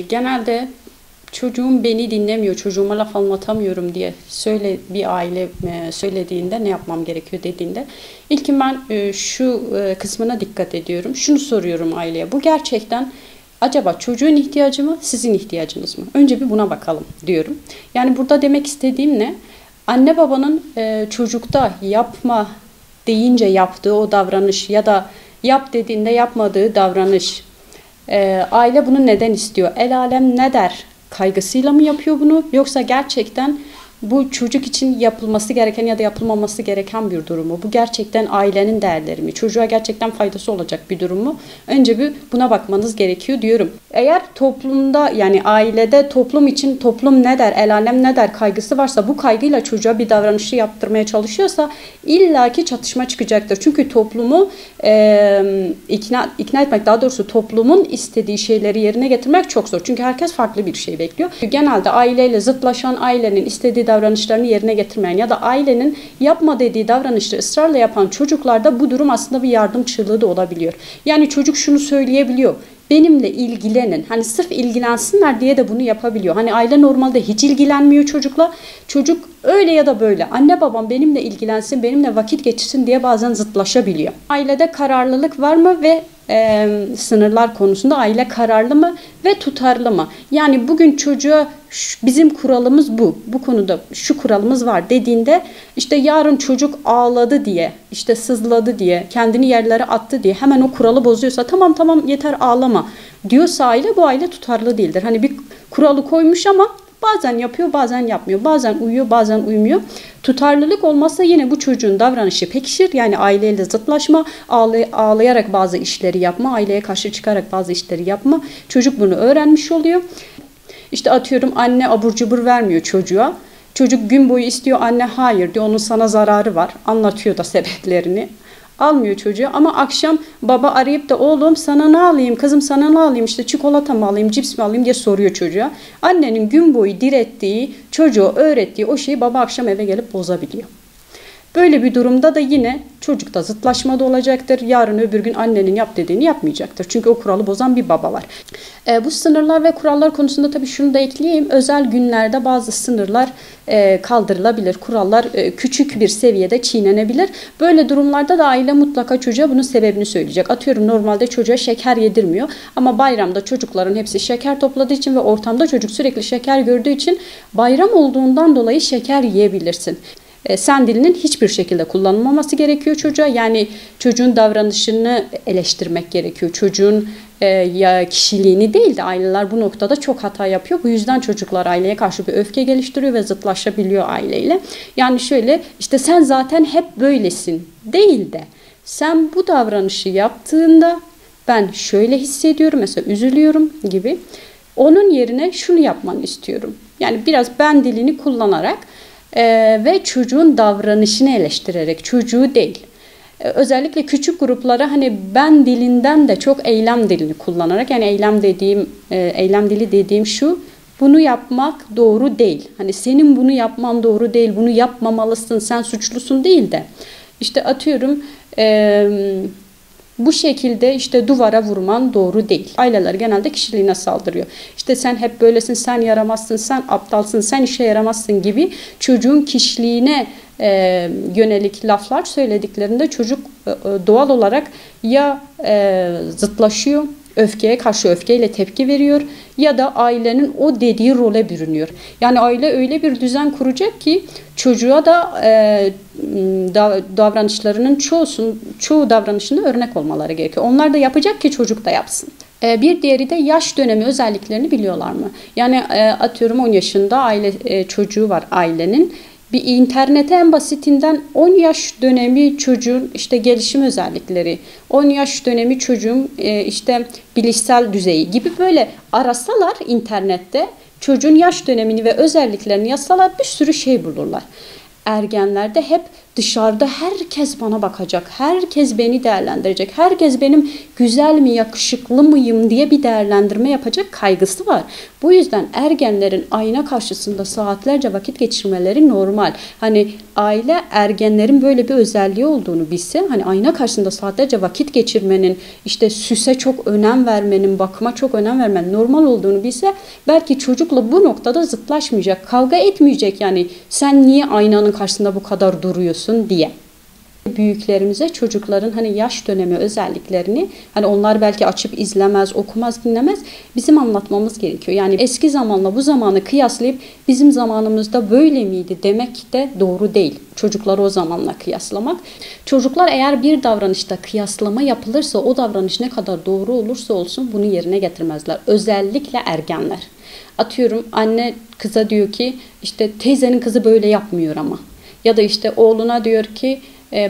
Genelde çocuğum beni dinlemiyor, çocuğuma laf anlatamıyorum diye bir aile söylediğinde ne yapmam gerekiyor dediğinde ilkin ben şu kısmına dikkat ediyorum. Şunu soruyorum aileye. Bu gerçekten acaba çocuğun ihtiyacı mı, sizin ihtiyacınız mı? Önce bir buna bakalım diyorum. Yani burada demek istediğim ne? Anne babanın çocukta yapma deyince yaptığı o davranış ya da yap dediğinde yapmadığı davranış. Aile bunu neden istiyor? El alem ne der? Kaygısıyla mı yapıyor bunu? Yoksa gerçekten bu çocuk için yapılması gereken ya da yapılmaması gereken bir durum mu? Bu gerçekten ailenin değerleri mi? Çocuğa gerçekten faydası olacak bir durum mu? Önce bir buna bakmanız gerekiyor diyorum. Eğer toplumda yani ailede toplum için toplum ne der, el alem ne der kaygısı varsa bu kaygıyla çocuğa bir davranışı yaptırmaya çalışıyorsa illaki çatışma çıkacaktır. Çünkü toplumu ikna etmek, daha doğrusu toplumun istediği şeyleri yerine getirmek çok zor. Çünkü herkes farklı bir şey bekliyor. Genelde aileyle zıtlaşan, ailenin istediği davranışlarını yerine getirmeyen ya da ailenin yapma dediği davranışları ısrarla yapan çocuklarda bu durum aslında bir yardım çığlığı da olabiliyor. Yani çocuk şunu söyleyebiliyor. Benimle ilgilenin. Hani sırf ilgilensinler diye de bunu yapabiliyor. Hani aile normalde hiç ilgilenmiyor çocukla. Çocuk öyle ya da böyle anne babam benimle ilgilensin, benimle vakit geçirsin diye bazen zıtlaşabiliyor. Ailede kararlılık var mı ve sınırlar konusunda aile kararlı mı ve tutarlı mı? Yani bugün çocuğa bizim kuralımız bu. Bu konuda şu kuralımız var dediğinde işte yarın çocuk ağladı diye, işte sızladı diye, kendini yerlere attı diye hemen o kuralı bozuyorsa tamam yeter ağlama diyorsa aile bu aile tutarlı değildir. Hani bir kuralı koymuş ama bazen yapıyor, bazen yapmıyor. Bazen uyuyor, bazen uyumuyor. Tutarlılık olmazsa yine bu çocuğun davranışı pekişir. Yani aileyle zıtlaşma, ağlayarak bazı işleri yapma, aileye karşı çıkarak bazı işleri yapma. Çocuk bunu öğrenmiş oluyor. İşte atıyorum anne abur cubur vermiyor çocuğa. Çocuk gün boyu istiyor, anne hayır diyor, onun sana zararı var. Anlatıyor da sebeplerini. Almıyor çocuğu ama akşam baba arayıp da oğlum sana ne alayım, kızım sana ne alayım, işte çikolata mı alayım, cips mi alayım diye soruyor çocuğa. Annenin gün boyu direttiği, çocuğa öğrettiği o şeyi baba akşam eve gelip bozabiliyor. Böyle bir durumda da yine çocukta zıtlaşma da olacaktır. Yarın öbür gün annenin yap dediğini yapmayacaktır. Çünkü o kuralı bozan bir baba var. Bu sınırlar ve kurallar konusunda tabii şunu da ekleyeyim. Özel günlerde bazı sınırlar kaldırılabilir. Kurallar küçük bir seviyede çiğnenebilir. Böyle durumlarda da aile mutlaka çocuğa bunun sebebini söyleyecek. Atıyorum normalde çocuğa şeker yedirmiyor. Ama bayramda çocukların hepsi şeker topladığı için ve ortamda çocuk sürekli şeker gördüğü için bayram olduğundan dolayı şeker yiyebilirsin. Sen dilinin hiçbir şekilde kullanılmaması gerekiyor çocuğa. Yani çocuğun davranışını eleştirmek gerekiyor. Çocuğun kişiliğini değil de aileler bu noktada çok hata yapıyor. Bu yüzden çocuklar aileye karşı bir öfke geliştiriyor ve zıtlaşabiliyor aileyle. Yani şöyle işte sen zaten hep böylesin değil de sen bu davranışı yaptığında ben şöyle hissediyorum, mesela üzülüyorum gibi. Onun yerine şunu yapmanı istiyorum. Yani biraz ben dilini kullanarak ve çocuğun davranışını eleştirerek, çocuğu değil. Özellikle küçük gruplara hani ben dilinden de çok eylem dilini kullanarak, yani eylem dili dediğim şu, bunu yapmak doğru değil. Hani senin bunu yapman doğru değil, bunu yapmamalısın, sen suçlusun değil de işte atıyorum bu şekilde işte duvara vurman doğru değil. Aileler genelde kişiliğine saldırıyor. İşte sen hep böylesin, sen yaramazsın, sen aptalsın, sen işe yaramazsın gibi çocuğun kişiliğine yönelik laflar söylediklerinde çocuk doğal olarak ya zıtlaşıyor, öfkeye karşı öfkeyle tepki veriyor ya da ailenin o dediği role bürünüyor. Yani aile öyle bir düzen kuracak ki çocuğa da davranışlarının çoğu davranışında örnek olmaları gerekiyor. Onlar da yapacak ki çocuk da yapsın. Bir diğeri de yaş dönemi özelliklerini biliyorlar mı? Yani atıyorum 10 yaşında çocuğu var ailenin. Bir internete en basitinden 10 yaş dönemi çocuğun işte gelişim özellikleri, 10 yaş dönemi çocuğun işte bilişsel düzeyi gibi böyle arasalar internette çocuğun yaş dönemini ve özelliklerini yazsalar bir sürü şey bulurlar. Ergenlerde hep dışarıda herkes bana bakacak, herkes beni değerlendirecek, herkes benim güzel mi, yakışıklı mıyım diye bir değerlendirme yapacak kaygısı var. Bu yüzden ergenlerin ayna karşısında saatlerce vakit geçirmeleri normal. Hani aile ergenlerin böyle bir özelliği olduğunu bilse, hani ayna karşısında saatlerce vakit geçirmenin, işte süse çok önem vermenin, bakıma çok önem vermenin normal olduğunu bilse, belki çocukla bu noktada zıtlaşmayacak, kavga etmeyecek, yani sen niye aynanın karşısında bu kadar duruyorsun diye. Büyüklerimize çocukların hani yaş dönemi özelliklerini, hani onlar belki açıp izlemez, okumaz, dinlemez, bizim anlatmamız gerekiyor. Yani eski zamanla bu zamanı kıyaslayıp bizim zamanımızda böyle miydi demek de doğru değil. Çocukları o zamanla kıyaslamak. Çocuklar eğer bir davranışta kıyaslama yapılırsa, o davranış ne kadar doğru olursa olsun bunu yerine getirmezler. Özellikle ergenler. Atıyorum, anne kıza diyor ki işte teyzenin kızı böyle yapmıyor ama. Ya da işte oğluna diyor ki,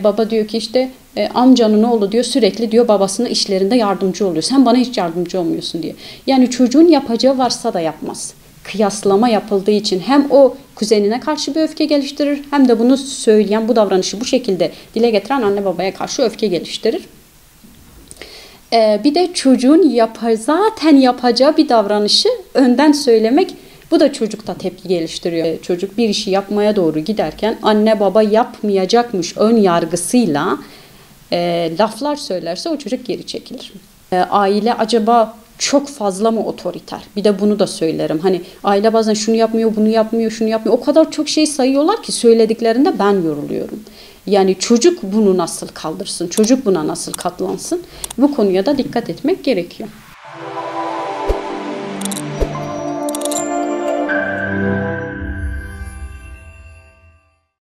baba diyor ki işte amcanın oğlu diyor sürekli diyor babasının işlerinde yardımcı oluyor. Sen bana hiç yardımcı olmuyorsun diye. Yani çocuğun yapacağı varsa da yapmaz. Kıyaslama yapıldığı için hem o kuzenine karşı bir öfke geliştirir, hem de bunu söyleyen, bu davranışı bu şekilde dile getiren anne babaya karşı öfke geliştirir. Bir de çocuğun zaten yapacağı bir davranışı önden söylemek, bu da çocukta tepki geliştiriyor. Çocuk bir işi yapmaya doğru giderken anne baba yapmayacakmış ön yargısıyla laflar söylerse o çocuk geri çekilir. Aile acaba çok fazla mı otoriter? Bir de bunu da söylerim. Hani aile bazen şunu yapmıyor, bunu yapmıyor, şunu yapmıyor. O kadar çok şey sayıyorlar ki söylediklerinde ben yoruluyorum. Yani çocuk bunu nasıl kaldırsın? Çocuk buna nasıl katlansın? Bu konuya da dikkat etmek gerekiyor.